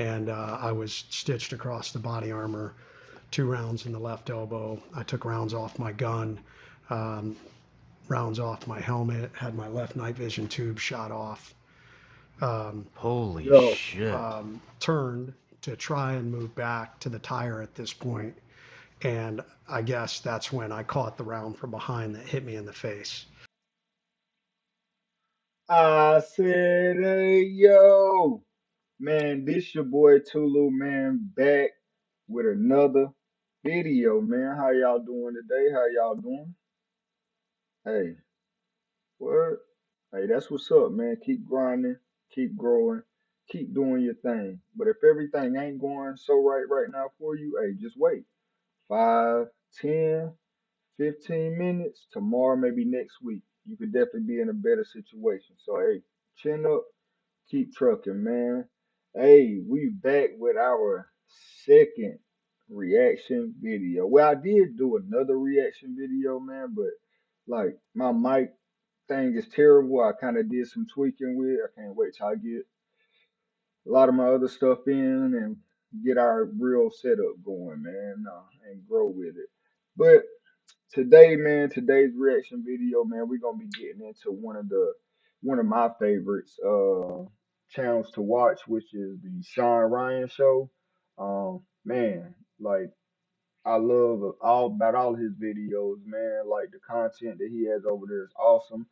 and I was stitched across the body armor, 2 rounds in the left elbow. I took rounds off my gun, um, rounds off my helmet, had my left night vision tube shot off. Um, Holy Yo, shit. Turned to try and move back to the tire at this point, and I guess that's when I caught the round from behind that hit me in the face. I said, hey, yo, man, this your boy Tulu, man, back with another video, man. How y'all doing today? How y'all doing? Hey, what? Hey, that's what's up, man. Keep grinding, keep growing, keep doing your thing. But if everything ain't going so right now for you, hey, just wait. 5, 10, 15 minutes, tomorrow, maybe next week. You could definitely be in a better situation. So, hey, chin up, keep trucking, man. Hey, we back with our second reaction video. Well, I did do another reaction video, man, but like my mic thing is terrible. I kind of did some tweaking with it. I can't wait till I get a lot of my other stuff in and get our real setup going, man, and grow with it. But today, man, today's reaction video, man, we're gonna be getting into one of my favorites channels to watch, which is the Sean Ryan show. Man, like I love all about all his videos, man. Like the content that he has over there is awesome.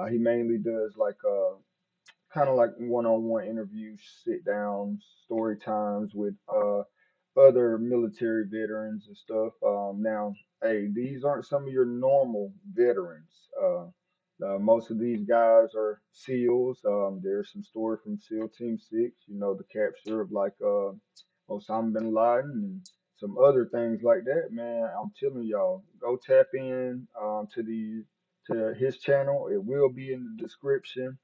He mainly does like kind of like one-on-one interviews, sit downs, story times with other military veterans and stuff. Now, hey, these aren't some of your normal veterans. Most of these guys are SEALs. There's some story from SEAL Team Six. You know, the capture of like Osama bin Laden and some other things like that. Man, I'm telling y'all, go tap in to his channel. It will be in the description.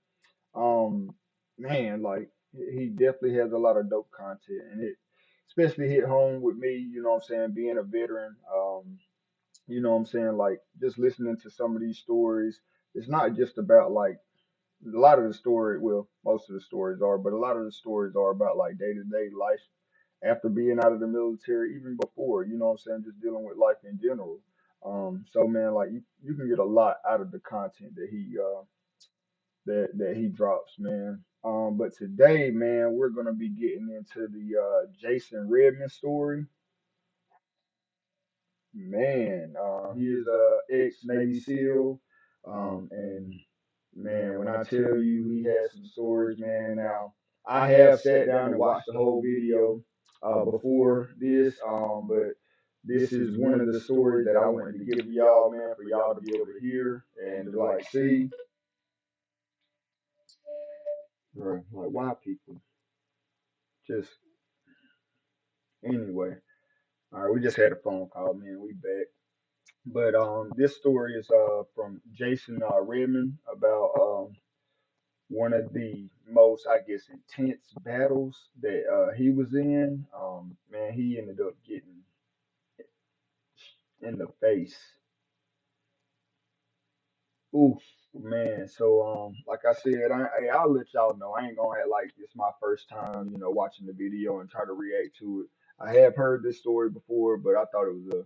um, Man, like he definitely has a lot of dope content, and it especially hit home with me. You know what I'm saying? Being a veteran, you know what I'm saying? Like just listening to some of these stories. It's not just about like a lot of the story. Well, most of the stories are, but a lot of the stories are about like day to day life after being out of the military, even before. You know what I'm saying? Just dealing with life in general. So man, like you can get a lot out of the content that he drops, man. But today, man, we're gonna be getting into the Jason Redman story. Man, he is a ex Navy SEAL, and man, when I tell you he has some stories, man. Now I have sat down and watched the whole video before this, but this is one of the stories that I wanted to give y'all, man, for y'all to be able to hear and to like see. Right, like why people just anyway. All right, we just had a phone call, man. We back. But this story is from Jason Redman about one of the most, I guess, intense battles that he was in. Man, he ended up getting in the face. Oof, man. So like I said, I'll let y'all know. I ain't gonna act like it's my first time, you know, watching the video and try to react to it. I have heard this story before, but I thought it was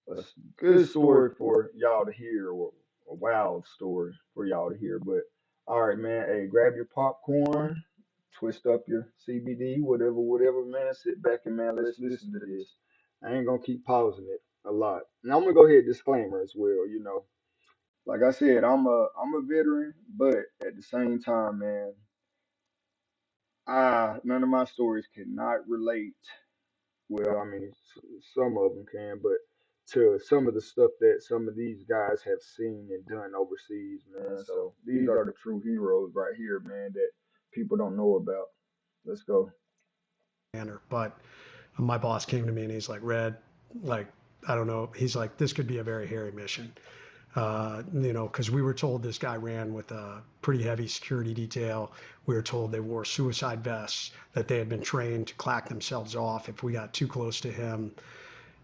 a good story for y'all to hear, or a wild story for y'all to hear. But all right, man. Hey, grab your popcorn, twist up your CBD, whatever, man. Sit back and man, let's listen to this. I ain't gonna keep pausing it a lot. And I'm gonna go ahead disclaimer as well. You know, like I said, I'm a veteran, but at the same time, man, none of my stories cannot relate. Well, I mean, some of them can, but to some of the stuff that some of these guys have seen and done overseas, man. So these are the true heroes right here, man, that people don't know about. Let's go. But my boss came to me and he's like, Red, like, I don't know. He's like, this could be a very hairy mission. Because we were told this guy ran with a pretty heavy security detail. We were told they wore suicide vests, that they had been trained to clack themselves off if we got too close to him.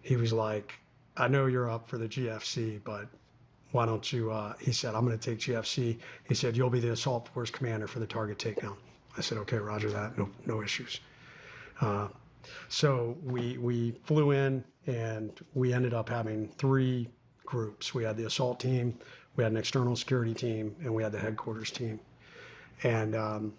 He was like, I know you're up for the GFC, but why don't you? He said, I'm going to take GFC. He said, you'll be the assault force commander for the target takedown. I said, okay, roger that. No issues. Uh, so we flew in and we ended up having three groups. We had the assault team, we had an external security team, and we had the headquarters team. And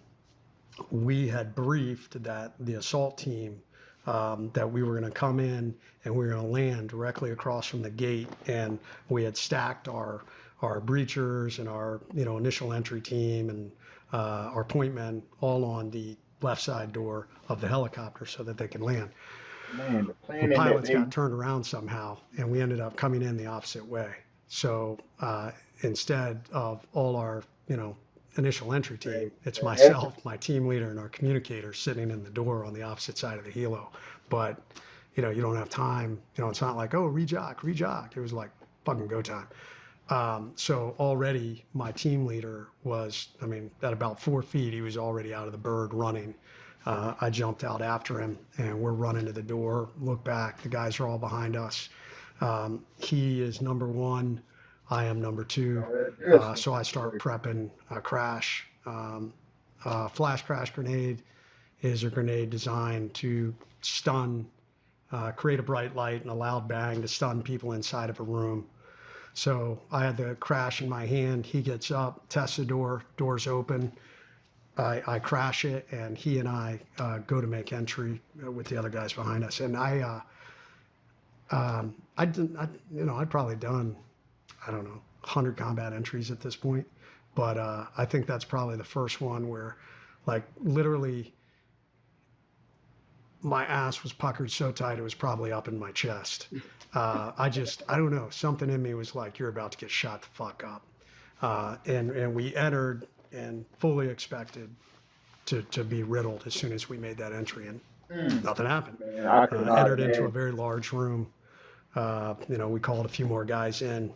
we had briefed that the assault team that we were going to come in and we were going to land directly across from the gate, and we had stacked our breachers and our initial entry team and our point men all on the left side door of the helicopter so that they could land. Man, the The planning that pilots they got turned around somehow, and we ended up coming in the opposite way. So instead of all our, initial entry team, it's that happened. myself, my team leader, and our communicator sitting in the door on the opposite side of the helo. But you don't have time. It's not like, oh, rejock. It was like fucking go time. So already my team leader was, I mean, at about 4 feet, he was already out of the bird running. I jumped out after him and we're running to the door. Look back, the guys are all behind us. He is number one. I am number two. Desperate So I start situation. prepping a crash. Flash crash grenade is a grenade designed to stun, create a bright light and a loud bang to stun people inside of a room. So I had the crash in my hand. He gets up, tests the door, door's open. I crash it, and he and I go to make entry with the other guys behind us. And I didn't, I'd probably done, I don't know, 100 combat entries at this point. But I think that's probably the first one where, like, literally my ass was puckered so tight it was probably up in my chest. I don't know, something in me was like, you're about to get shot the fuck up. And we entered and fully expected to be riddled as soon as we made that entry, and Mm, nothing happened. man, I could not Entered into a imagine. very large room. We called a few more guys in.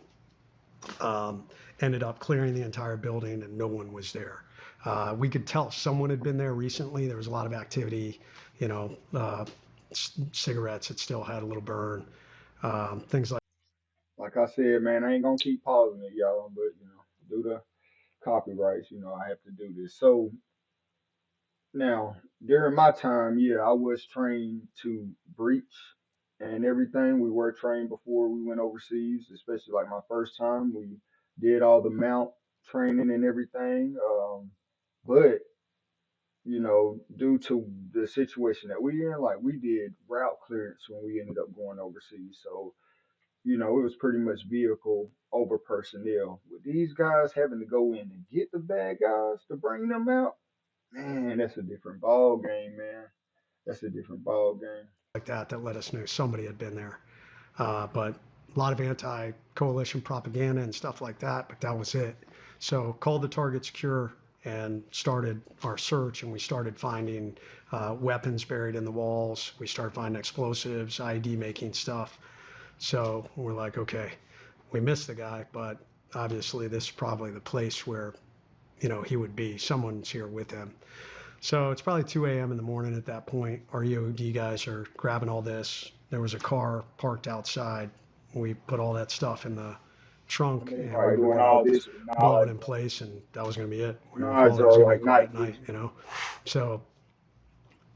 Um, Ended up clearing the entire building, and no one was there. We could tell someone had been there recently. There was a lot of activity, you know, uh, cigarettes that still had a little burn, things like. Like I said, man, I ain't gonna keep pausing it, y'all, but due to copyrights, I have to do this. So now, during my time, yeah, I was trained to breach and everything. We were trained before we went overseas, especially like my first time. We did all the mount training and everything. But due to the situation that we in, like we did route clearance when we ended up going overseas. So, it was pretty much vehicle over personnel. With these guys having to go in and get the bad guys to bring them out, man, that's a different ball game, man. That's a different ball game. that let us know somebody had been there. But a lot of anti-coalition propaganda and stuff like that. But that was it. So called the target secure and started our search, and we started finding weapons buried in the walls. We started finding explosives, ID making stuff. So we're like, okay, we missed the guy, but obviously this is probably the place where he would be. Someone's here with him. So it's probably 2 a.m. in the morning at that point. Our EOD guys are grabbing all this. There was a car parked outside. We put all that stuff in the I trunk, mean, they and we probably were doing going to all this with blow it nods, in place, and that was going to be it. We were nods calling it was or going to be like night quiet vision. night. So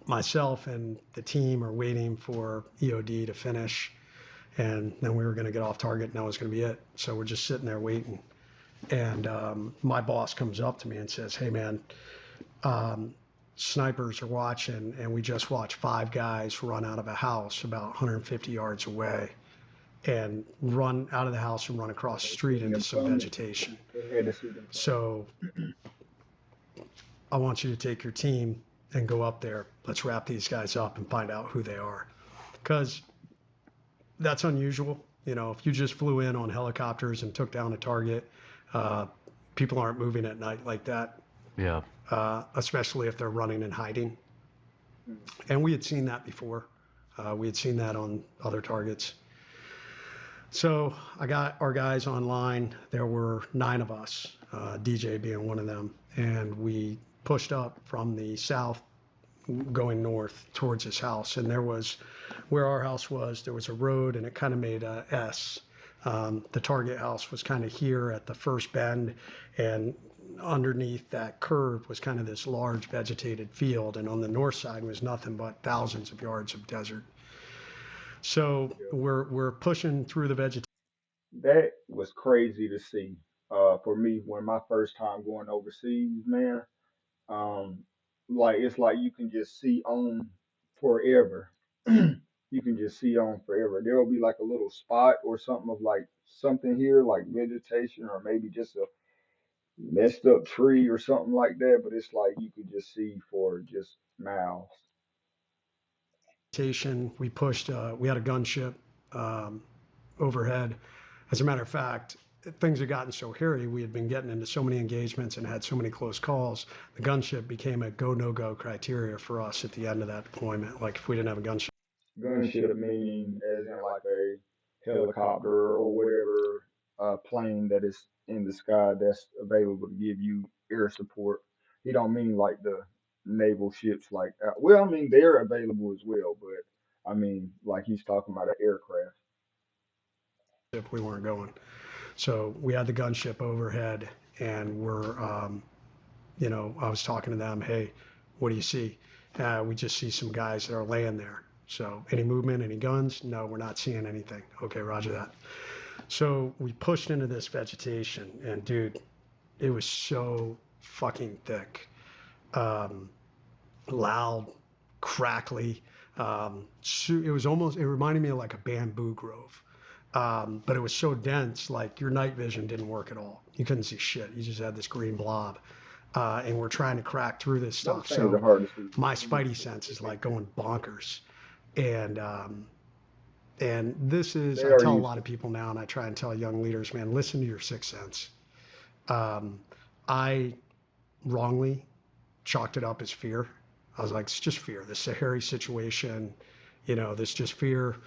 myself and the team are waiting for EOD to finish, and then we were going to get off target, and that was going to be it. So we're just sitting there waiting. And my boss comes up to me and says, "Hey, man, um, snipers are watching, and we just watched five guys run out of a house about 150 yards away and run out of the house and run across the They street seen into them some coming. vegetation. They had to see them coming. So I want you to take your team and go up there. Let's wrap these guys up and find out who they are." Because that's unusual. If you just flew in on helicopters and took down a target, uh, people aren't moving at night like that, Yeah. especially if they're running and hiding. Mm. And we had seen that before. We had seen that on other targets. So I got our guys online. There were 9 of us, DJ being one of them, and we pushed up from the south going north towards his house. And there was, where our house was, there was a road and it kind of made a S. The target house was kind of here at the first bend, and underneath that curve was kind of this large vegetated field, and on the north side was nothing but thousands of yards of desert. So Yeah. we're pushing through the vegetation. That was crazy to see. For me, when my first time going overseas, man, um, like it's like you can just see on forever. You can just see on forever. There will be like a little spot or something of like something here, like vegetation, or maybe just a messed up tree or something like that. But it's like you could just see for just miles. We pushed. We had a gunship um, overhead. As a matter of fact, things had gotten so hairy. We had been getting into so many engagements and had so many close calls. The gunship became a go no go criteria for us at the end of that deployment. Like if we didn't have a gunship. Gunship meaning as in like a helicopter or whatever plane that is in the sky that's available to give you air support. He don't mean like the naval ships like well, I mean they're available as well, but I mean like he's talking about an aircraft. We weren't going. So we had the gunship overhead, and I was talking to them. Hey, what do you see? We just see some guys that are laying there. So any movement, any guns? No, we're not seeing anything. Okay, Roger that. So we pushed into this vegetation, and dude, it was so fucking thick, um, loud, crackly. It was almost, it reminded me of like a bamboo grove. But it was so dense, like your night vision didn't work at all. You couldn't see shit. You just had this green blob. And we're trying to crack through this Those stuff. things are So hard to see. my spidey sense is like going bonkers. And this is, They I are tell a lot of useless. people now, and I try and tell young leaders, man, listen to your sixth sense. Um, I wrongly chalked it up as fear. I was like, it's just fear. This Sahari situation, this just fear.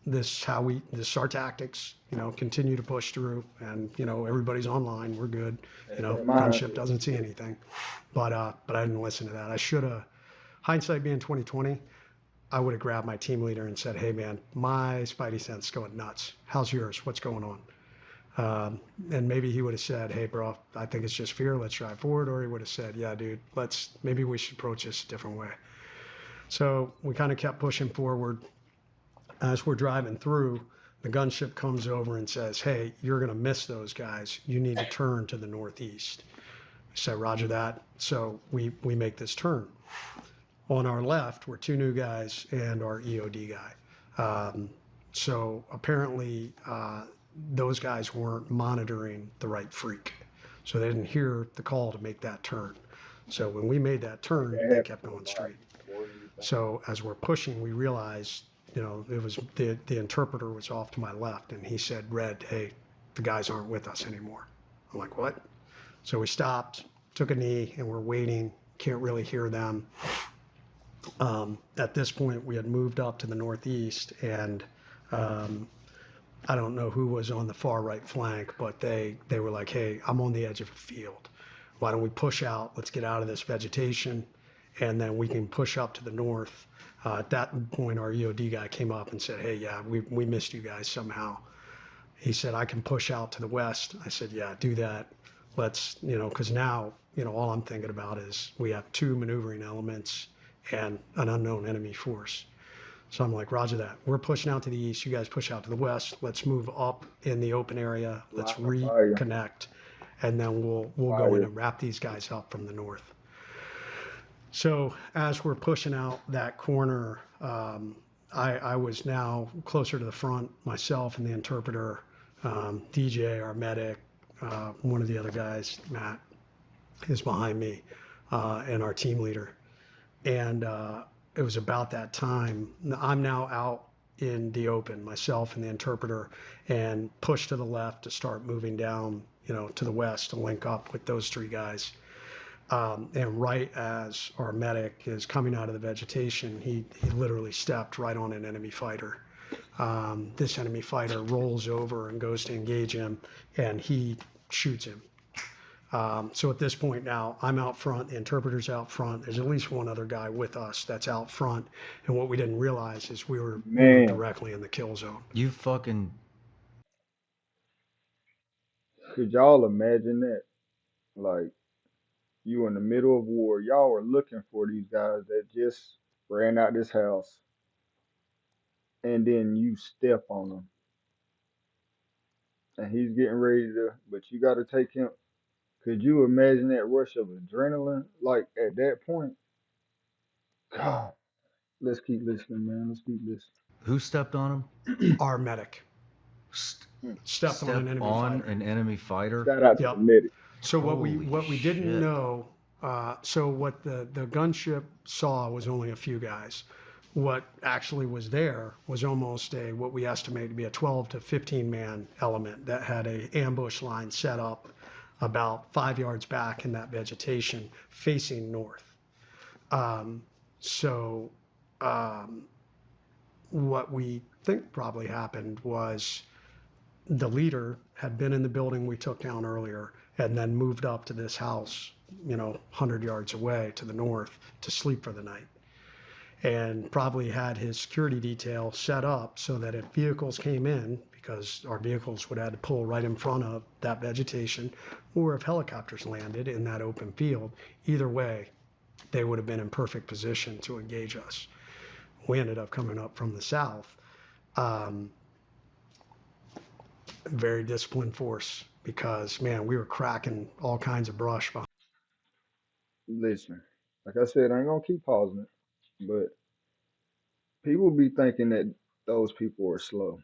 This is our tactics. Continue to push through, and everybody's online. We're good. That's that Gunship mindset. doesn't see anything, but I didn't listen to that. I should have. Hindsight being 2020, I would have grabbed my team leader and said, "Hey man, my spidey sense is going nuts. How's yours? What's going on?" And maybe he would have said, "Hey, bro, I think it's just fear. Let's drive forward." Or he would have said, "Yeah, dude, maybe we should approach this a different way." So we kind of kept pushing forward. As we're driving through, the gunship comes over and says, "Hey, you're going to miss those guys. You need to turn to the northeast." I said, "Roger that." So we make this turn. On our left were two new guys and our EOD guy. Um, so apparently, those guys weren't monitoring the right freak. So they didn't hear the call to make that turn. So when we made that turn, That they happens kept a going lot straight. more than you think. So as we're pushing, we realized, it was the interpreter was off to my left, and he said, "Red, hey, the guys aren't with us anymore." I'm like, "What?" So we stopped, took a knee, and we're waiting. Can't really hear them. At this point, we had moved up to the northeast, and um, I don't know who was on the far right flank, but they were like, "Hey, I'm on the edge of a field. Why don't we push out? Let's get out of this vegetation, and then we can push up to the north." At that point, our EOD guy came up and said, "Hey, yeah, we missed you guys somehow." He said, "I can push out to the west." I said, "Yeah, do that. Let's, because now, all I'm thinking about is we have two maneuvering elements and an unknown enemy force." So I'm like, "Roger that. We're pushing out to the east. You guys push out to the west. Let's move up in the open area. Let's Lots of fire, reconnect, and then we'll go in fire. and wrap these guys up from the north." So as we're pushing out that corner, I was now closer to the front, myself and the interpreter, DJ, our medic, one of the other guys, Matt, is behind me, and our team leader. And it was about that time. I'm now out in the open, myself and the interpreter, and push to the left to start moving down, to the west to link up with those three guys. And right as our medic is coming out of the vegetation, he literally stepped right on an enemy fighter. This enemy fighter rolls over and goes to engage him, and he shoots him. So at this point now, I'm out front, the interpreter's out front. There's at least one other guy with us that's out front. And what we didn't realize is we were Man, directly in the kill zone. You fucking could y'all imagine that? Like you in the middle of war, y'all are looking for these guys that just ran out this house, and then you step on him, and he's getting ready to. But you got to take him. Could you imagine that rush of adrenaline? Like at that point, God. Let's keep listening, man. Let's keep Who stepped on listening. Our medic him? stepped on an Stepped enemy on fighter. an enemy fighter? Shout out to the Yep. medic. So Holy what we didn't shit. know, so what the gunship saw was only a few guys. What actually was there was almost a what we estimate to be a 12 to 15 man element that had a ambush line set up about 5 yards back in that vegetation facing north. Um, so um, what we think probably happened was the leader had been in the building we took down earlier and then moved up to this house, 100 yards away to the north to sleep for the night. And probably had his security detail set up so that if vehicles came in, because our vehicles would have to pull right in front of that vegetation, or if helicopters landed in that open field, either way, they would have been in perfect position to engage us. We ended up coming up from the south. Um, Very disciplined force because man, we were cracking all kinds of brush behind Listen, like I said, I ain't gonna keep pausing it, but people be thinking that those people are slow,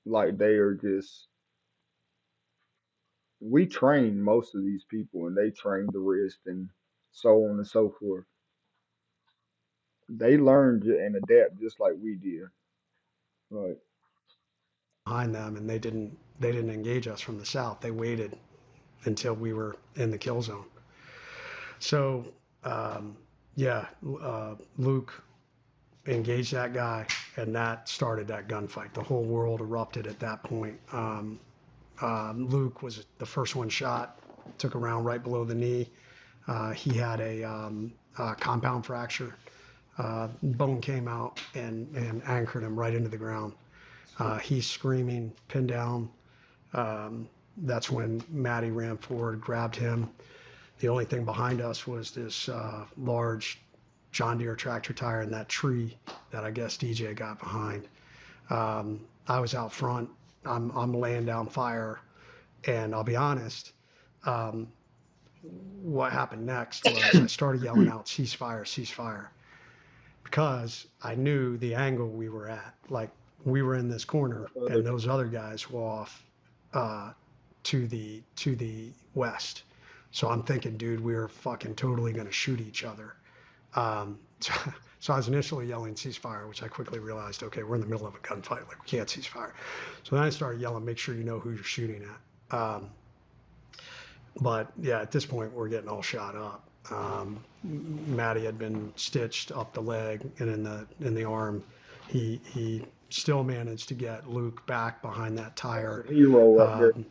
like they are just. We train most of these people, and they train the rest, and so on and so forth. They learn and adapt just like we did. Like, them, and they didn't engage us from the south. They waited until we were in the kill zone. So um, yeah, Luke engaged that guy, and that started that gunfight. The whole world erupted at that point. Luke was the first one shot, took a round right below the knee. He had a compound fracture. Bone came out and anchored him right into the ground. He's screaming, pinned down. Um, that's when Maddie ran forward, grabbed him. The only thing behind us was this large John Deere tractor tire in that tree that I guess DJ got behind. I was out front. I'm laying down fire, and I'll be honest. Um, what happened next was I started yelling out ceasefire, ceasefire, because I knew the angle we were at. Like we were in this corner, and other those other guys were off uh, to the west. So I'm thinking, dude, we are fucking totally gonna shoot each other. So, so I was initially yelling ceasefire, which I quickly realized, okay, we're in the middle of a gunfight, like we can't ceasefire. So then I started yelling, make sure you know who you're shooting at. But yeah, at this point, we're getting all shot up. Matty had been stitched up the leg and in the arm. He still managed to get Luke back behind that that's tire. a hero right there. Um,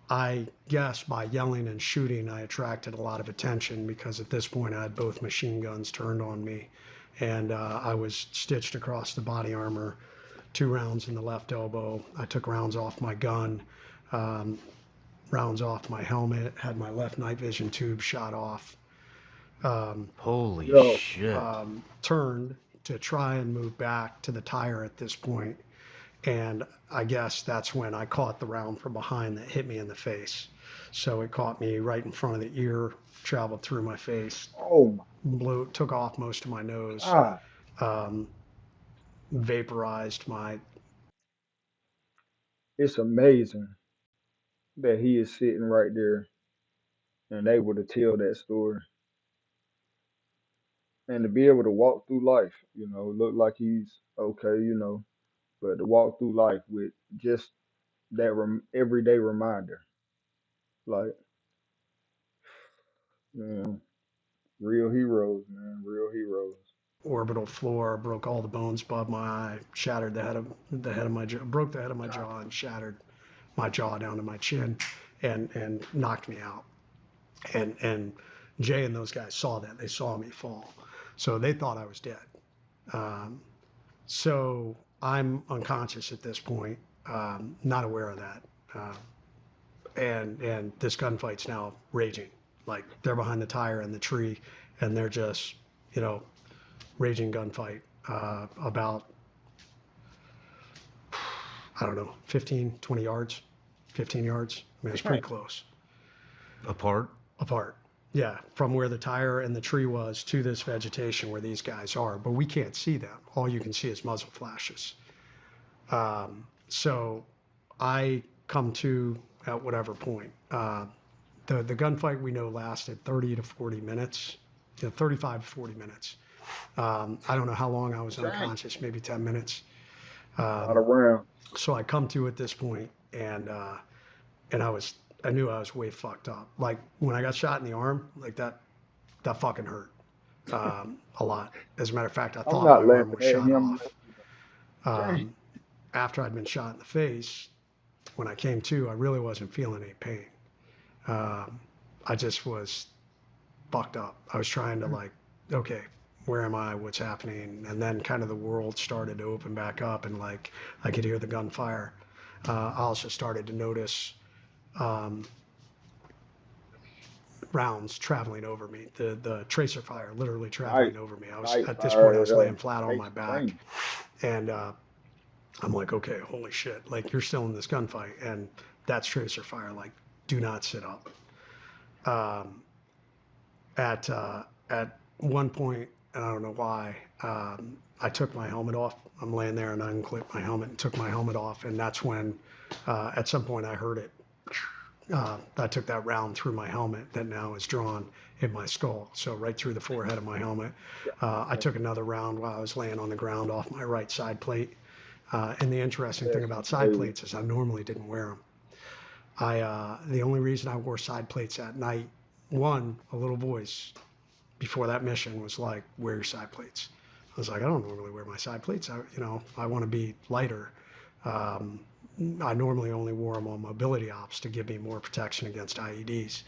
I guess by yelling and shooting, I attracted a lot of attention because at this point I had both machine guns turned on me, and I was stitched across the body armor, 2 rounds in the left elbow. I took rounds off my gun. Um, Rounds off my helmet, had my left night vision tube shot off, um, Holy Yo, shit. turned to try and move back to the tire at this point, and I guess that's when I caught the round from behind that hit me in the face. So it caught me right in front of the ear, traveled through my face, oh my took off most of my nose, God, um, vaporized my it's amazing that he is sitting right there and able to tell that story and to be able to walk through life, look like he's okay, but to walk through life with just that everyday reminder, like, man, real heroes, man, real heroes. orbital floor, broke all the bones above my eye, shattered the head of my jaw, broke the head of my God, jaw, and shattered my jaw down to my chin, and knocked me out. And Jay and those guys saw that. They saw me fall, so they thought I was dead. Um, so I'm unconscious at this point, not aware of that. Uh, and this gunfight's now raging. Like they're behind the tire in the tree, and they're just, you know, raging gunfight about, I don't know, 15, 20 yards, 15 yards. I mean, it's pretty close. Apart? Apart. Yeah, from where the tire and the tree was to this vegetation where these guys are, but we can't see them. All you can see is muzzle flashes. So I come to at whatever point. The gunfight we know lasted 30 to 40 minutes, 35 to 40 minutes. I don't know how long I was unconscious, maybe 10 minutes. Not around. So I come to at this point, and I knew I was way fucked up. Like when I got shot in the arm, like that fucking hurt a lot. As a matter of fact, I I'm thought not my arm laughing was at shot him. off. After I'd been shot in the face, when I came to, I really wasn't feeling any pain. I just was fucked up. I was trying to like, okay, where am I? What's happening? And then kind of the world started to open back up, and like I could hear the gunfire. I also started to notice rounds traveling over me. The tracer fire literally traveling over me. I was at this point I was laying flat on my back, and I'm like, okay, holy shit! Like you're still in this gunfight, and that's tracer fire. Like, do not sit up. At one point, and I don't know why, I took my helmet off. I'm laying there and I unclipped my helmet and took my helmet off, and that's when, at some point, I heard it. I took that round through my helmet that now is drawn in my skull, so right through the forehead of my helmet. I took another round while I was laying on the ground off my right side plate. And the interesting thing about side plates is I normally didn't wear them. The only reason I wore side plates at night, one, a little voice before that mission was like, wear your side plates. I was like, I don't normally wear my side plates. I want to be lighter. I normally only wore them on mobility ops to give me more protection against IEDs.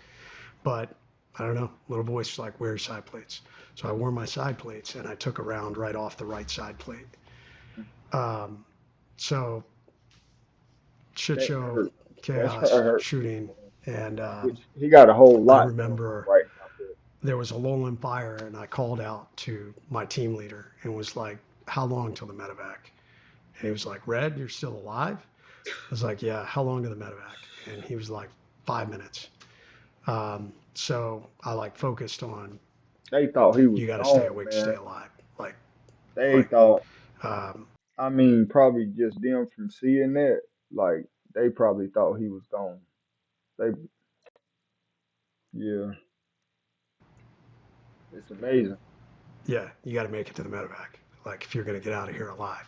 But I don't know, little voice was like, wear your side plates. So I wore my side plates and I took a round right off the right side plate. So shit show, chaos, shooting, and Which he got a whole lot. I remember right there was a lull in fire, and I called out to my team leader and was like, "How long till the medevac?" And he was like, "Red, you're still alive?" I was like, "Yeah." "How long to the medevac?" And he was like, 5 minutes. So I like focused on. They thought he was. You got to stay awake to stay alive. They thought. I mean, probably just them from seeing that. Like they probably thought he was gone. They, yeah, it's amazing. Yeah, you got to make it to the medevac. Like if you're going to get out of here alive.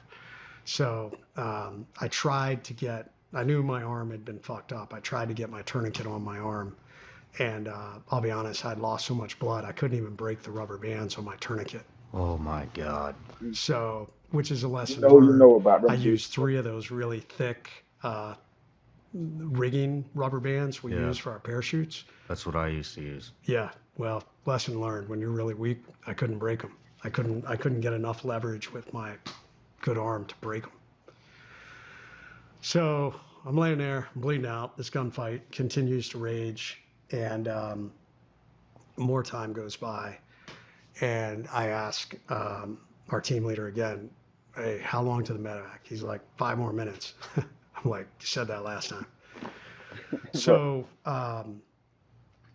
So I tried to get. I knew my arm had been fucked up. I tried to get my tourniquet on my arm, and I'll be honest, I'd lost so much blood I couldn't even break the rubber bands on my tourniquet. Oh my God. So, which is a lesson You learned. know about them. I used 3 of those really thick rigging rubber bands we use for our parachutes. That's what I used to use. Yeah. Well, lesson learned. When you're really weak, I couldn't break them. I couldn't get enough leverage with my good arm to break them. So I'm laying there, I'm bleeding out. This gunfight continues to rage, and more time goes by. And I ask our team leader again, "Hey, how long to the medevac?" He's like, 5 more minutes. I'm like, "You said that last time." So.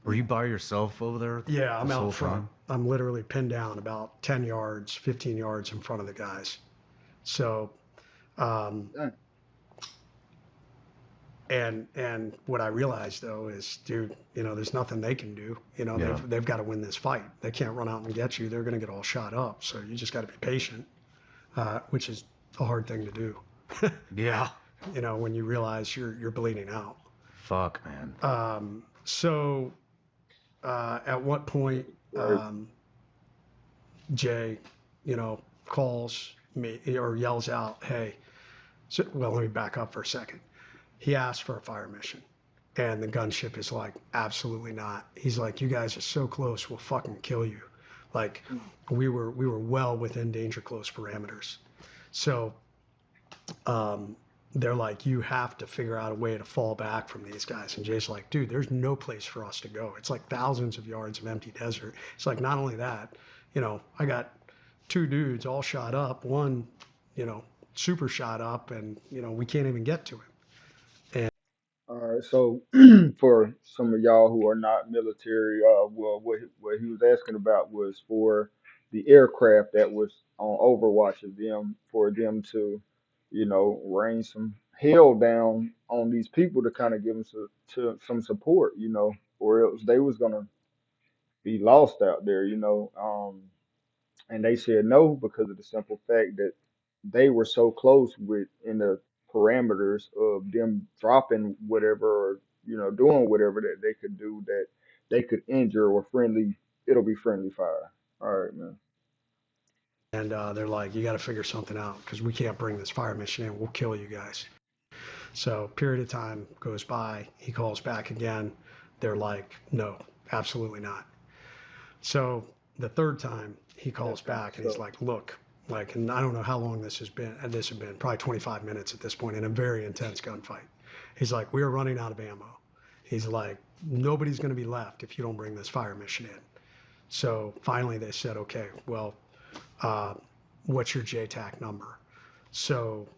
Were you by yourself over there? Yeah, I'm out front. I'm literally pinned down about 10 yards, 15 yards in front of the guys. So, and what I realized though is, dude, there's nothing they can do. They've got to win this fight. They can't run out and get you. They're going to get all shot up. So you just got to be patient, which is a hard thing to do. Yeah. When you realize you're bleeding out. Fuck, man. So at what point Jay, calls me or yells out, "Hey," well, let me back up for a second. He asked for a fire mission, and the gunship is like, absolutely not. He's like, "You guys are so close, we'll fucking kill you." Like, we were well within danger close parameters. So they're like, you have to figure out a way to fall back from these guys. And Jay's like, dude, there's no place for us to go. It's like thousands of yards of empty desert. It's like, not only that, I got two dudes all shot up, one, you know, super shot up, and, we can't even get to him. And All right, so for some of y'all who are not military, well, what he was asking about was for the aircraft that was on Overwatch of them, for them to, rain some hell down on these people to kind of give them some support, or else they was gonna be lost out there, and they said no because of the simple fact that they were so close with in the parameters of them dropping whatever or doing whatever that they could do that they could injure or friendly it'll be friendly fire. All right, man. they're like, you got to figure something out because we can't bring this fire mission in. We'll kill you guys. So, period of time goes by. He calls back again. They're like, no, absolutely not. So the third time he That's calls kind of back and he's tough. like, look, like, and I don't know how long this has been. And this has been probably 25 minutes at this point in a very intense gunfight. He's like, we're running out of ammo. He's like, nobody's going to be left if you don't bring this fire mission in. So finally they said, okay, well, uh, what's your JTAC number? So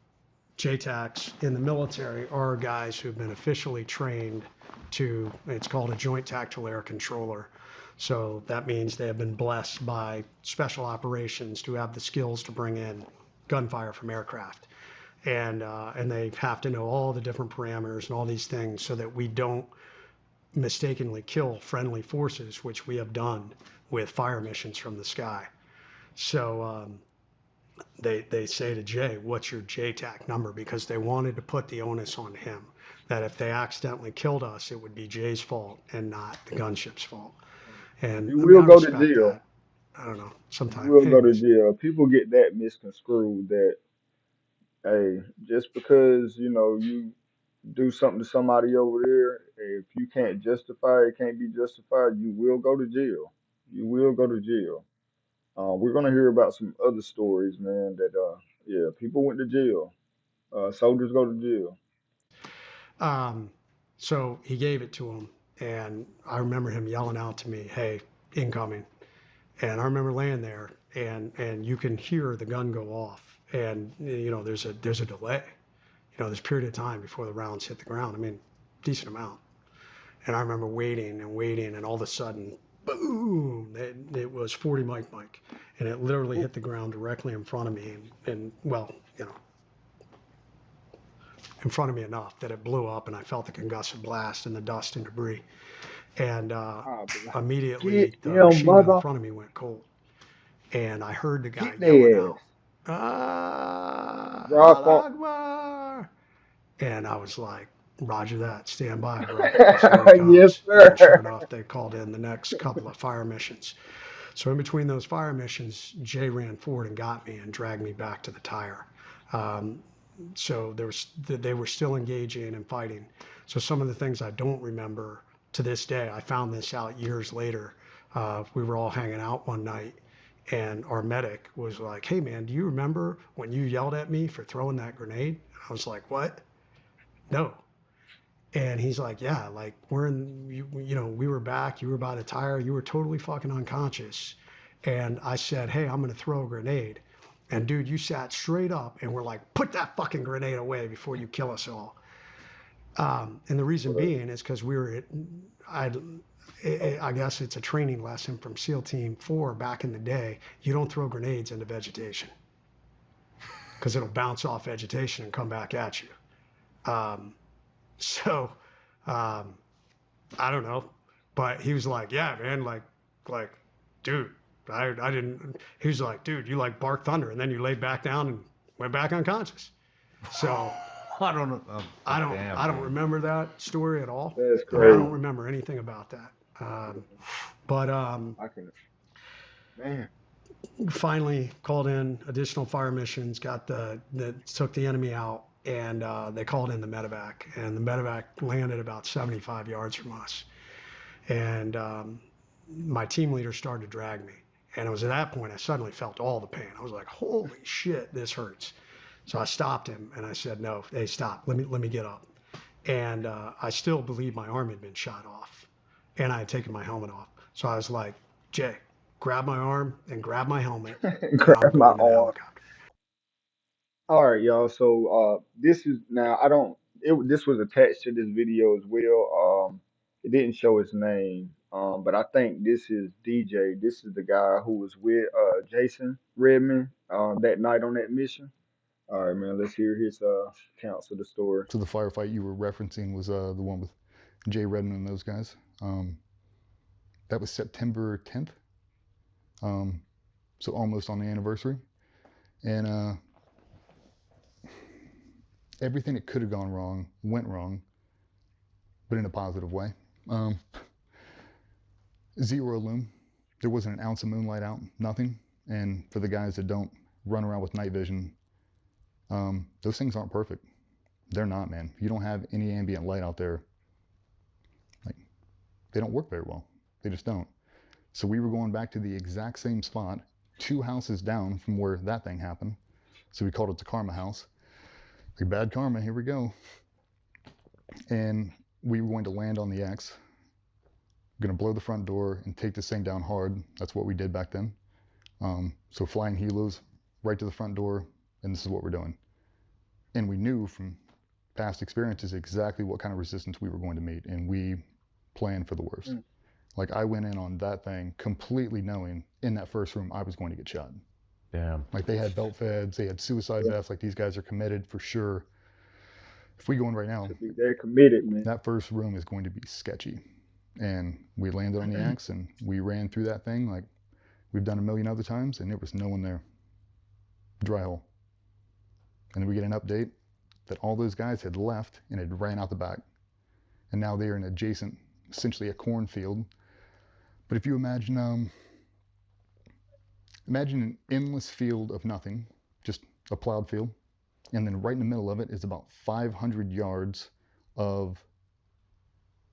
JTACs in the military are guys who've been officially trained to, it's called a Joint Tactical Air Controller. So that means they have been blessed by special operations to have the skills to bring in gunfire from aircraft. And they have to know all the different parameters and all these things so that we don't mistakenly kill friendly forces, which we have done with fire missions from the sky. So they say to Jay, what's your JTAC number? Because they wanted to put the onus on him that if they accidentally killed us, it would be Jay's fault and not the gunship's fault. And You I mean, will I go to respect jail. that. I don't know. You Sometimes, will go to anyways, jail. People get that misconstrued that, hey, just because you do something to somebody over there, if you can't justify it, can't be justified, you will go to jail. You will go to jail. We're gonna hear about some other stories, man. That yeah, people went to jail. Soldiers go to jail. um, so he gave it to him, and I remember him yelling out to me, "Hey, incoming!" And I remember laying there, and you can hear the gun go off, and there's a delay. There's a period of time before the rounds hit the ground. I mean, decent amount. And I remember waiting and waiting, and all of a sudden, boom! It was 40 Mike, and it literally Ooh, hit the ground directly in front of me, and well, in front of me enough that it blew up, and I felt the concussive blast and the dust and debris. And I'll be like, immediately, get the them, machine gun in mother, front of me went cold, and I heard the guy get yelling their ass. out, "Ah, Drop Allah on. Akbar!" And I was like, Roger that, stand by, bro, because here he Yes, comes. And sure sir. enough, they called in the next couple of fire missions. So in between those fire missions, Jay ran forward and got me and dragged me back to the tire. Um, so they were still engaging and fighting. So some of the things I don't remember to this day, I found this out years later. We were all hanging out one night, and our medic was like, "Hey man, do you remember when you yelled at me for throwing that grenade?" I was like, "What? No." And he's like, yeah, like we were back, you were by the tire, you were totally fucking unconscious. And I said, hey, I'm gonna throw a grenade. And dude, you sat straight up and were like, put that fucking grenade away before you kill us all. And the reason But, being is because we were, I, I guess it's a training lesson from SEAL Team 4 back in the day. You don't throw grenades into vegetation because it'll bounce off vegetation and come back at you. Um, so, um, I don't know. But he was like, yeah, man, like, dude, I didn't. He was like, dude, you like bark thunder, and then you laid back down and went back unconscious. So I don't know. I Damn, don't dude. remember that story at all. that's I mean, I don't crazy. remember anything about that. But I can, man. finally called in additional fire missions, got the took the enemy out, and they called in the medevac, and the medevac landed about 75 yards from us. And my team leader started to drag me. And it was at that point I suddenly felt all the pain. I was like, holy shit, this hurts. So I stopped him and I said, no, hey, stop. Let me get up. And I still believe my arm had been shot off, and I had taken my helmet off. So I was like, Jay, grab my arm and grab my helmet, and I'm Grab my going to the arm. helicopter. All right, y'all. So this is now I don't. This was attached to this video as well. It didn't show his name. But I think this is DJ. This is the guy who was with Jason Redman that night on that mission. All right, man. Let's hear his accounts of the story. So the firefight you were referencing was the one with Jay Redman and those guys. That was September 10th, so almost on the anniversary. And everything that could have gone wrong went wrong, but in a positive way. Um, Zero loom. There wasn't an ounce of moonlight out, nothing. And for the guys that don't run around with night vision, those things aren't perfect. They're not, man. If you don't have any ambient light out there, like, they don't work very well. They just don't. So we were going back to the exact same spot, 2 houses down from where that thing happened. So we called it the Karma House. Like, bad karma, here we go. And we were going to land on the X, going to blow the front door and take this thing down hard. That's what we did back then. So flying helos right to the front door, and this is what we're doing. And we knew from past experiences exactly what kind of resistance we were going to meet, and we planned for the worst. Mm. Like, I went in on that thing completely knowing in that first room I was going to get shot. Damn. Like, they had belt feds, they had suicide Yeah. vests. Like, these guys are committed for sure. If we go in right now, To be that committed, man. that first room is going to be sketchy. And we landed on the X and we ran through that thing like we've done a million other times, and there was no one there. Dry hole. And then we get an update that all those guys had left and had ran out the back. And now they're in adjacent, essentially a cornfield. But if you imagine, imagine an endless field of nothing, just a plowed field. And then right in the middle of it is about 500 yards of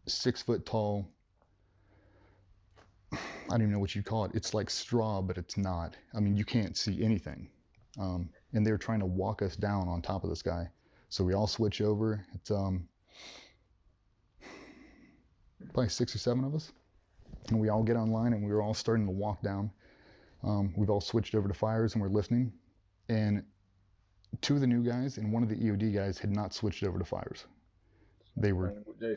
6 foot tall, I don't even know what you'd call it. It's like straw, but it's not. I mean, you can't see anything. And they're trying to walk us down on top of this guy. So we all switch over. It's probably 6 or 7 of us. And we all get online and we were all starting to walk down. We've all switched over to fires and we're listening. And 2 of the new guys and 1 of the EOD guys had not switched over to fires. They were,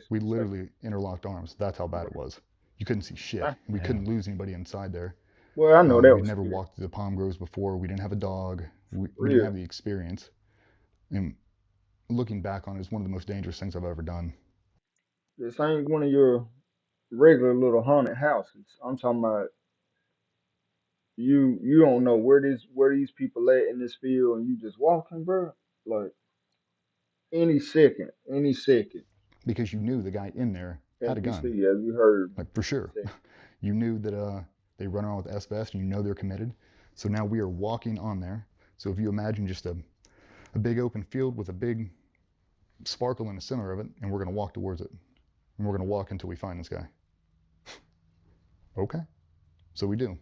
we literally interlocked arms. That's how bad it was. You couldn't see shit. We couldn't lose anybody inside there. Well, I know that We'd was never scary. walked through the palm groves before. We didn't have a dog. We Real. didn't have the experience. And looking back on it, it's one of the most dangerous things I've ever done. This ain't one of your regular little haunted houses. I'm talking about you don't know where these people at in this field, and you just walking, bro. Like any second. Because you knew the guy in there had a gun. NPC, as we heard. Like, for sure. You knew that they run around with S-Vest and you know they're committed. So now we are walking on there. So if you imagine just a big open field with a big sparkle in the center of it, and we're going to walk towards it. And we're going to walk until we find this guy. Okay. So we do.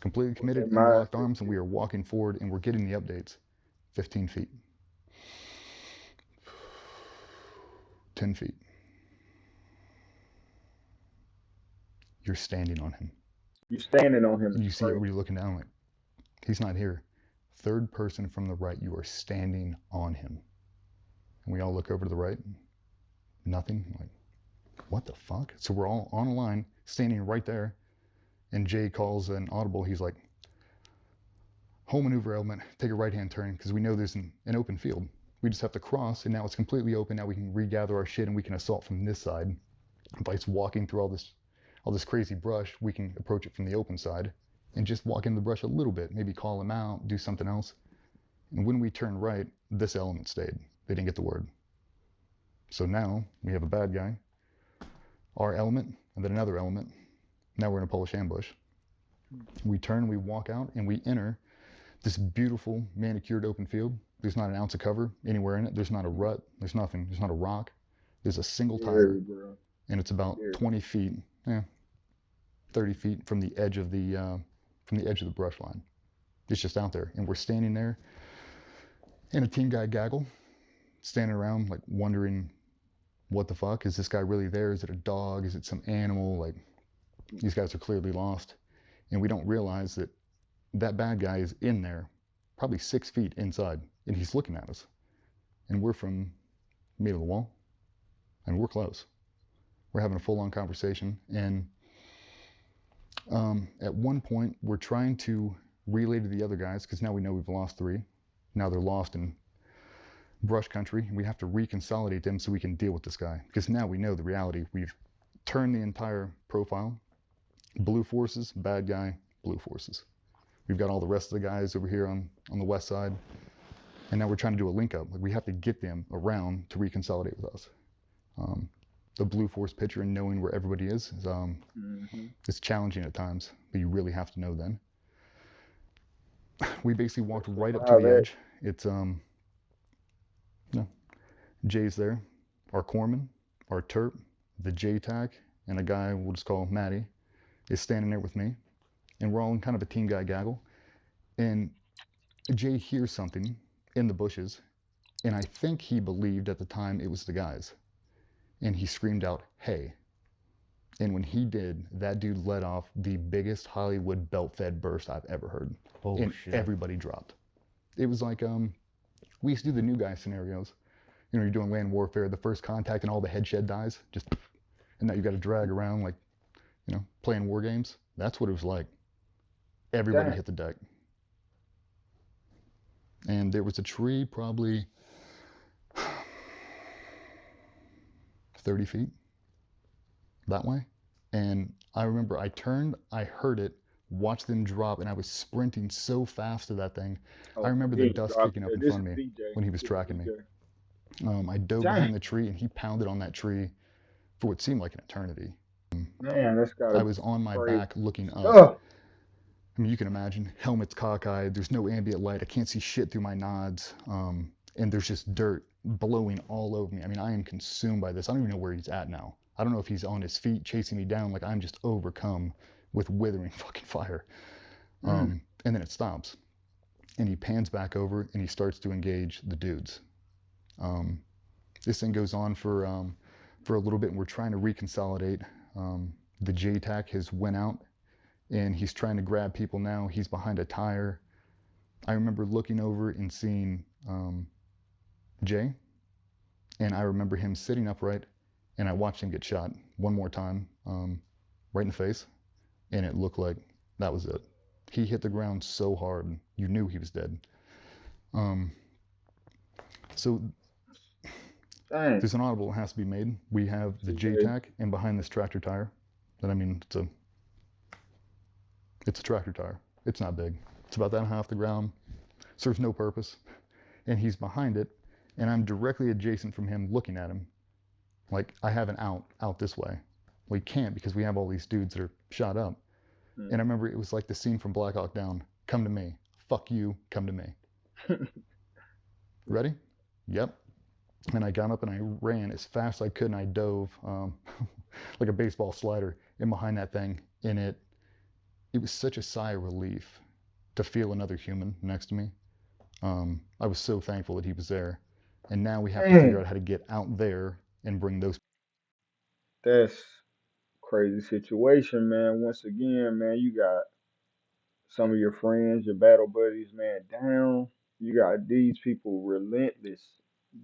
Completely committed, interlocked arms, and we are walking forward, and we're getting the updates. 15 feet. 10 feet. You're standing on him. You standing on him. And you see everybody looking down like, he's not here. Third person from the right, you are standing on him. And we all look over to the right. Nothing. Like, what the fuck? So we're all on a line, standing right there. And Jay calls an audible. He's like, whole maneuver element, take a right-hand turn, because we know there's an open field. We just have to cross, and now it's completely open. Now we can regather our shit, and we can assault from this side. By walking through all this crazy brush, we can approach it from the open side and just walk in the brush a little bit, maybe call him out, do something else. And when we turned right, this element stayed. They didn't get the word. So now we have a bad guy, our element, and then another element. Now we're in a Polish ambush. We turn, we walk out, and we enter this beautiful manicured open field. There's not an ounce of cover anywhere in it. There's not a rut. There's nothing. There's not a rock. There's a single tire, and it's about 20 feet, 30 feet from the edge of the brush line. It's just out there, and we're standing there. And a team guy gaggle, standing around like wondering what the fuck? Is this guy really there? Is it a dog? Is it some animal? Like, these guys are clearly lost. And we don't realize that that bad guy is in there, probably 6 feet inside, and he's looking at us. And we're from me to the wall, and we're close. We're having a full-on conversation, and at one point, we're trying to relay to the other guys, because now we know we've lost 3. Now they're lost in brush country, and we have to reconsolidate them so we can deal with this guy. Because now we know the reality. We've turned the entire profile. Blue forces, bad guy, blue forces. We've got all the rest of the guys over here on the west side. And now we're trying to do a link up. Like, we have to get them around to reconsolidate with us. The blue force picture and knowing where everybody is it's challenging at times, but you really have to know then. We basically walked right up to the edge. It's no, Jay's there, our corpsman, our terp, the JTAC, and a guy we'll just call Matty is standing there with me, and we're all in kind of a team guy gaggle. And Jay hears something in the bushes, and I think he believed at the time it was the guys. And he screamed out, "Hey." And when he did, that dude let off the biggest Hollywood belt-fed burst I've ever heard. Oh, and shit. Everybody dropped. It was like, we used to do the new guy scenarios. You know, you're doing land warfare, the first contact and all the head shed dies, just, and now you got to drag around like, you know, playing war games. That's what it was like. Everybody hit the deck. And there was a tree probably 30 feet that way. And I remember I turned, I heard it, watched them drop, and I was sprinting so fast to that thing. I remember the dust kicking up in front of me when he was tracking me. I dove behind the tree, and he pounded on that tree for what seemed like an eternity. Man, that's gotta I be was on my crazy back looking stuff. up. I mean, you can imagine, helmet's cockeyed, there's no ambient light, I can't see shit through my nods, and there's just dirt blowing all over me. I mean, I am consumed by this. I don't even know where he's at now. I don't know if he's on his feet chasing me down, like I'm just overcome with withering fucking fire. And then it stops, and he pans back over, and he starts to engage the dudes. This thing goes on for a little bit, and we're trying to reconsolidate. The JTAC has went out, and he's trying to grab people now. He's behind a tire. I remember looking over and seeing Jay, and I remember him sitting upright, and I watched him get shot one more time, right in the face, and it looked like that was it. He hit the ground so hard, you knew he was dead. So there's an audible that has to be made. We have the JTAC, and behind this tractor tire, that, I mean, it's a tractor tire. It's not big. It's about that high off the ground. Serves no purpose. And he's behind it, and I'm directly adjacent from him looking at him. Like, I have an out this way. We can't because we have all these dudes that are shot up. And I remember it was like the scene from Black Hawk Down. Come to me. Fuck you. Come to me. Ready? Yep. And I got up and I ran as fast as I could, and I dove like a baseball slider in behind that thing. And it was such a sigh of relief to feel another human next to me. I was so thankful that he was there. And now we have to figure out how to get out there and bring those. That's crazy situation, man. Once again, man, you got some of your friends, your battle buddies, man, down. You got these people relentless,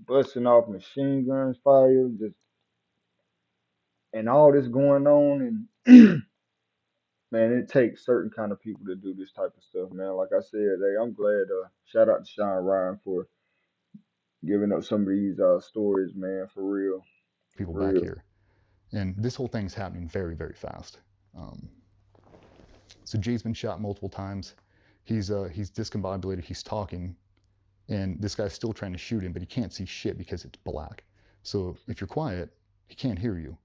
busting off machine guns fire, just and all this going on, and man, it takes certain kind of people to do this type of stuff, man. Like I said, hey, I'm glad. Shout out to Sean Ryan for giving up some of these stories, man. For real, people for back real. here. And this whole thing's happening very, very fast. So Jay's been shot multiple times. He's discombobulated. He's talking, and this guy's still trying to shoot him, but he can't see shit because it's black. So if you're quiet, he can't hear you.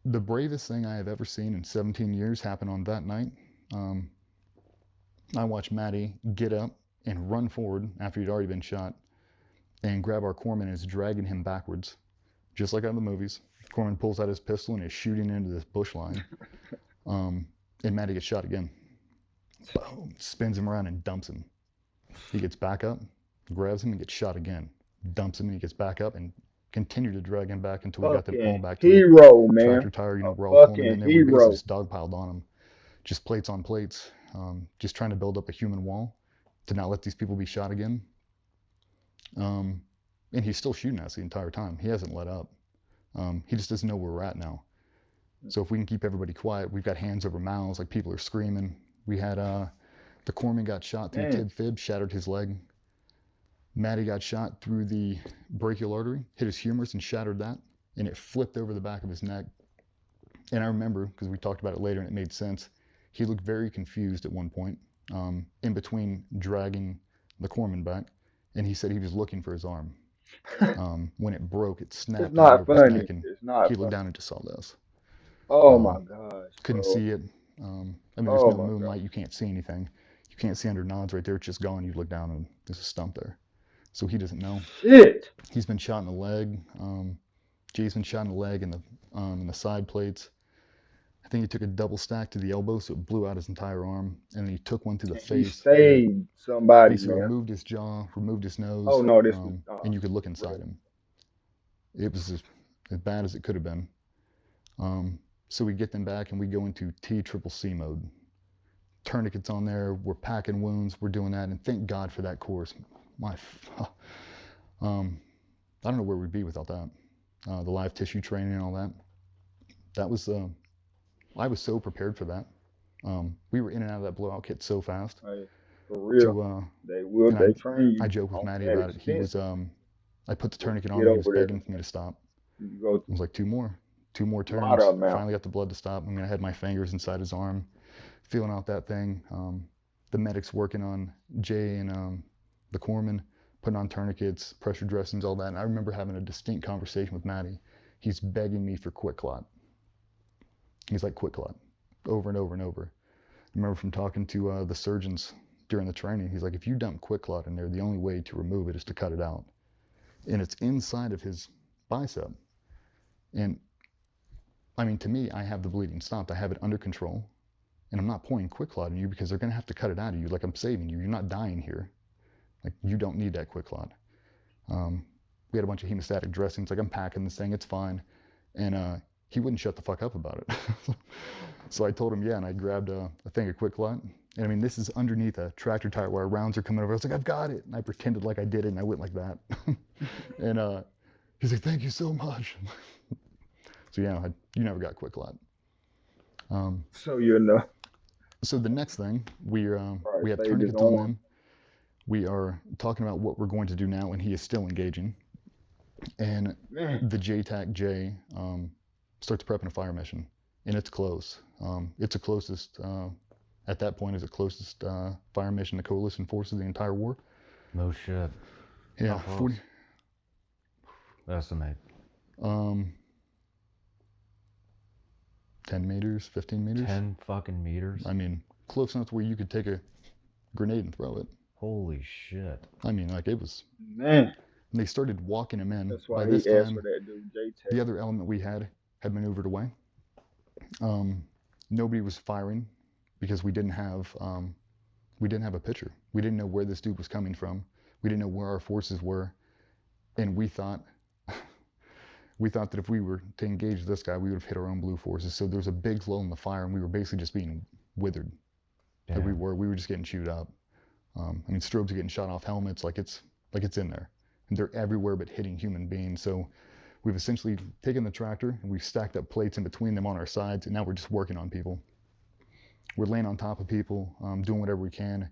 The bravest thing I have ever seen in 17 years happened on that night. I watched Matty get up and run forward after he'd already been shot and grab our corpsman and is dragging him backwards, just like out of the movies. Corpsman pulls out his pistol and is shooting into this bush line, and Matty gets shot again. boom, spins him around and dumps him. He gets back up, grabs him, and gets shot again. Dumps him, and he gets back up and continue to drag him back until we got them all Fucking back to the hero, man. tractor tire. A We're all pulling him in fucking there. We basically hero. just dogpiled on him, just plates on plates, just trying to build up a human wall to not let these people be shot again. And he's still shooting at us the entire time. He hasn't let up. He just doesn't know where we're at now. So if we can keep everybody quiet, we've got hands over mouths, like people are screaming. We had the corpsman got shot through Man, tib fib, shattered his leg. Matty got shot through the brachial artery, hit his humerus and shattered that, and it flipped over the back of his neck. And I remember, because we talked about it later and it made sense, he looked very confused at one point, in between dragging the corpsman back, and he said he was looking for his arm. When it broke, it it's snapped in the middle not of his funny. neck, and It's he not looked funny. down and just saw this. Oh my Um, gosh, couldn't bro. see it. I mean, there's Oh no my god. moonlight. You can't see anything. You can't see under nods right there. It's just gone. You look down and there's a stump there. So he doesn't know. Shit. He's been shot in the leg. Jay's been shot in the leg and the side plates. I think he took a double stack to the elbow, so it blew out his entire arm. And then he took one to the And he face that saved somebody, basically man. removed his jaw, removed his Oh nose, no, this was and you could look bro. inside him. It was as bad as it could have been. So we get them back and we go into TCCC mode. Tourniquets on there, we're packing wounds, we're doing that, and thank God for that course. My, um, I don't know where we'd be without that. The live tissue training and all that. That was, I was so prepared for that. We were in and out of that blowout kit so fast. Hey, for real. So, They and train I you joke with on Maddie that about it. He expense was, I put the just tourniquet to on get him. He was over there. begging for me to stop. You go I was like, two more a lot of turns. them out. Finally got the blood to stop. I mean, I had my fingers inside his arm, feeling out that thing. The medics working on Jay and the corpsman, putting on tourniquets, pressure dressings, all that. And I remember having a distinct conversation with Matty. He's begging me for quick clot. He's like, quick clot, over and over and over. I remember from talking to the surgeons during the training, he's like, if you dump quick clot in there, the only way to remove it is to cut it out. And it's inside of his bicep. And I mean, to me, I have the bleeding stopped. I have it under control. And I'm not pouring quick clot in you because they're going to have to cut it out of you. Like, I'm saving you. You're not dying here. Like, you don't need that quick clot. We had a bunch of hemostatic dressings. Like, I'm packing this thing. It's fine. And he wouldn't shut the fuck up about it. So I told him, yeah, and I grabbed a thing of quick clot. And I mean, this is underneath a tractor tire where rounds are coming over. I was like, I've got it. And I pretended like I did it, and I went like that. And he's like, thank you so much. So yeah, you never got quick clot. So you know. So the next thing, we Probably have saved his tourniquets on arm. them. We are talking about what we're going to do now, and he is still engaging. And Man. the JTAC J starts prepping a fire mission, and it's close. It's the closest, at that point, is the closest fire mission to coalition forces the entire war. No shit. Yeah, How close? 40. Estimate. 10 meters, 15 meters. 10 fucking meters? I mean, close enough to where you could take a grenade and throw it. Holy shit. I mean, like, it was. Man. And they started walking him in. That's By why he this asked for time, that dude J-Tech. the other element we had maneuvered away. Nobody was firing because we didn't have a picture. We didn't know where this dude was coming from. We didn't know where our forces were, and we thought that if we were to engage this guy, we would have hit our own blue forces. So there was a big lull in the fire, and we were basically just being withered. Damn. Like we were just getting chewed up. I mean, strobes are getting shot off helmets, like it's in there, and they're everywhere but hitting human beings. So we've essentially taken the tractor and we've stacked up plates in between them on our sides, and now we're just working on people. We're laying on top of people, doing whatever we can.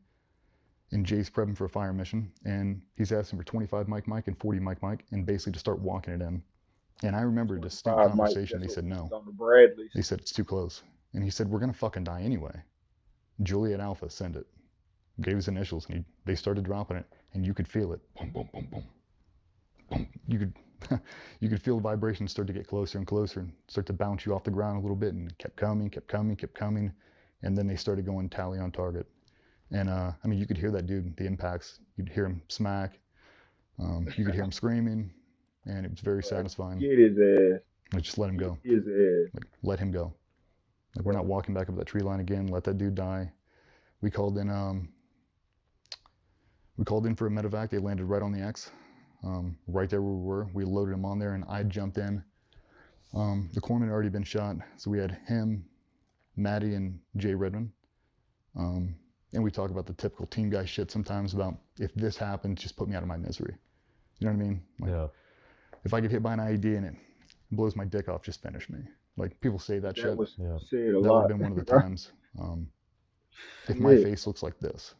And Jay's prepping for a fire mission, and he's asking for 25 mic and 40 mic, and basically to start walking it in. And I remember a distinct 25 mic, conversation. They that's said what no. was on the Bradleys. They said it's too close. And he said, we're gonna fucking die anyway. Juliet Alpha, send it. Gave his initials, and they started dropping it, and you could feel it. Boom, boom, boom, boom. Boom. You could feel the vibrations start to get closer and closer and start to bounce you off the ground a little bit, and it kept coming, and then they started going tally on target. And I mean, you could hear that dude, the impacts. You'd hear him smack. You could hear him screaming, and it was very satisfying. Get his ass. Like, just let him go. His ass. Like, let him go. Like, we're not walking back up that tree line again. Let that dude die. We called in. We called in for a medevac. They landed right on the X, right there where we were. We loaded him on there, and I jumped in. The corpsman had already been shot, so we had him, Maddie, and Jay Redman. And we talk about the typical team guy shit sometimes about if this happens, just put me out of my misery. You know what I mean? Like, Yeah. if I get hit by an IED and it blows my dick off, just finish me. Like, people say that That shit. was Yeah. said a That would have lot. been one of the Right? times. If my Shit. face looks like this,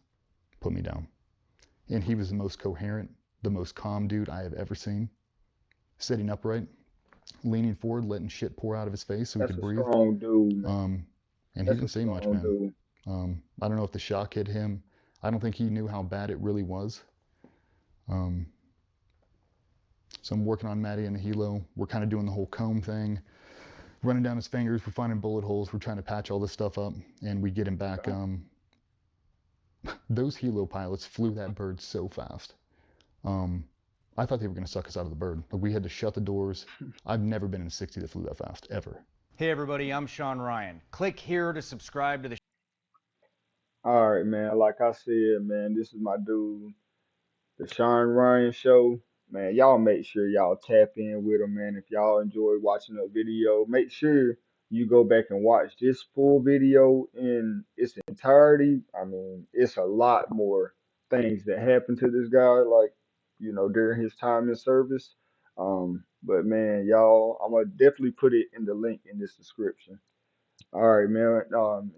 put me down. And he was the most coherent, the most calm dude I have ever seen. Sitting upright, leaning forward, letting shit pour out of his face so he That's could a breathe. strong dude, man. And he That's a didn't say much, strong man. dude. I don't know if the shock hit him. I don't think he knew how bad it really was. Um, so I'm working on Maddie and the helo. We're kind of doing the whole comb thing, running down his fingers. We're finding bullet holes. We're trying to patch all this stuff up, and we get him back. Those helo pilots flew that bird so fast. I thought they were going to suck us out of the bird. Like, we had to shut the doors. I've never been in a 60 that flew that fast, ever. Hey everybody, I'm Sean Ryan. Click here to subscribe to the All right, man. Like I said, man, this is my dude, the Sean Ryan Show. Man, y'all make sure y'all tap in with him, man. If y'all enjoy watching the video, make sure you go back and watch this full video in its entirety. I mean, it's a lot more things that happened to this guy, like, during his time in service. But man, y'all, I'm gonna definitely put it in the link in this description. All right, man.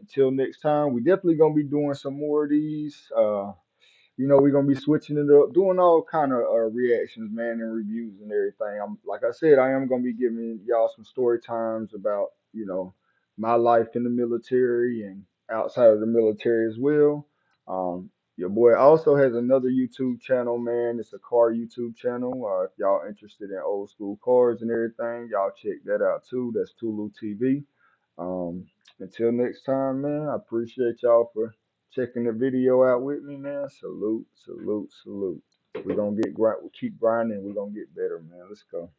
Until next time, we definitely gonna be doing some more of these. We're gonna be switching it up, doing all kind of reactions, man, and reviews and everything. I'm like I said, I am gonna be giving y'all some story times about my life in the military and outside of the military as well. Your boy also has another YouTube channel, man. It's a car YouTube channel. If y'all interested in old school cars and everything, y'all check that out too. That's Tulu TV. Um, until next time, man. I appreciate y'all for checking the video out with me, man. Salute, salute, salute. We're gonna get grind. We keep grinding. We're gonna get better, man. Let's go.